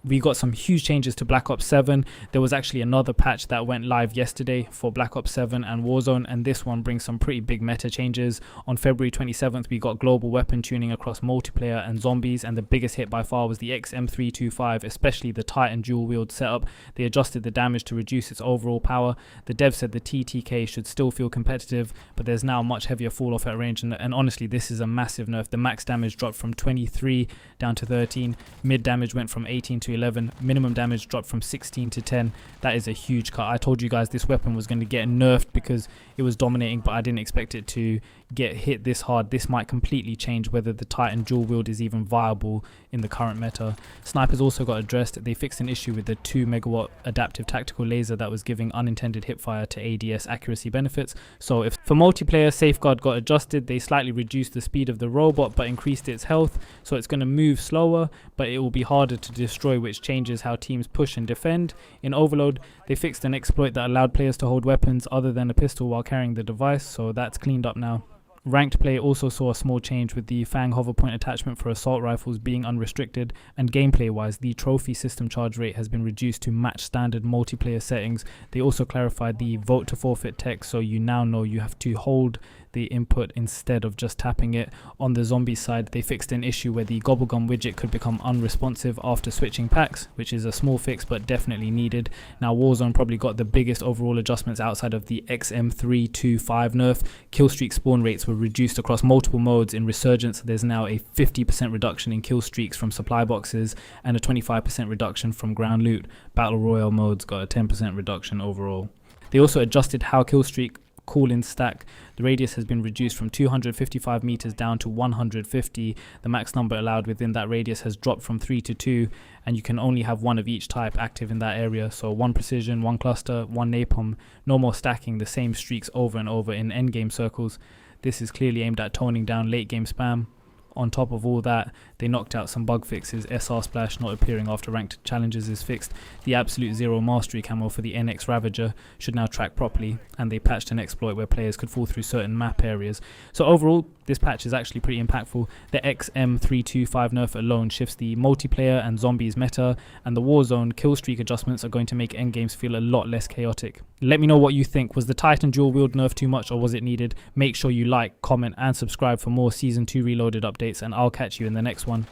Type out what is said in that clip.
We got some huge changes to Black Ops 7. There was actually another patch that went live yesterday for Black Ops 7 and Warzone, and this one brings some pretty big meta changes. On February 27th, we got global weapon tuning across multiplayer and zombies, and the biggest hit by far was the XM325, especially the Titan dual wield setup. They adjusted the damage to reduce its overall power. The dev said the TTK should still feel competitive, but there's now much heavier fall off at range, and honestly, this is a massive nerf. The max damage dropped from 23 down to 13, mid damage went from 18 to 11, minimum damage dropped from 16 to 10. That is a huge cut. I told you guys this weapon was going to get nerfed because it was dominating, but I didn't expect it to get hit this hard. This might completely change whether the Titan dual wield is even viable in the current meta. Snipers also got addressed. They fixed an issue with the 2 megawatt adaptive tactical laser that was giving unintended hipfire to ADS accuracy benefits. So if for multiplayer, safeguard got adjusted. They slightly reduced the speed of the robot but increased its health, so it's going to move slower, but it will be harder to destroy, which changes how teams push and defend. In Overload, they fixed an exploit that allowed players to hold weapons other than a pistol while carrying the device, so that's cleaned up now. Ranked play also saw a small change with the Fang hover point attachment for assault rifles being unrestricted, and gameplay wise the trophy system charge rate has been reduced to match standard multiplayer settings. They also clarified the vote to forfeit text, so you now know you have to hold the input instead of just tapping it. On the zombie side, they fixed an issue where the gobblegum widget could become unresponsive after switching packs, which is a small fix but definitely needed. Now Warzone probably got the biggest overall adjustments outside of the XM325 nerf. Killstreak spawn rates were reduced across multiple modes. In Resurgence, there's now a 50% reduction in kill streaks from supply boxes and a 25% reduction from ground loot. Battle Royale modes got a 10% reduction overall. They also adjusted how killstreak call-in stack. The radius has been reduced from 255 meters down to 150. The max number allowed within that radius has dropped from 3 to 2, and you can only have one of each type active in that area. So 1 precision, 1 cluster, 1 napalm. No more stacking the same streaks over and over in endgame circles. This is clearly aimed at toning down late game spam. On top of all that, they knocked out some bug fixes. SR Splash not appearing after ranked challenges is fixed. The Absolute Zero Mastery camo for the NX Ravager should now track properly, and they patched an exploit where players could fall through certain map areas. So overall, this patch is actually pretty impactful. The XM325 nerf alone shifts the multiplayer and zombies meta, and the Warzone killstreak adjustments are going to make endgames feel a lot less chaotic. Let me know what you think. Was the Titan dual wield nerf too much, or was it needed? Make sure you like, comment and subscribe for more Season 2 Reloaded updates, and I'll catch you in the next one.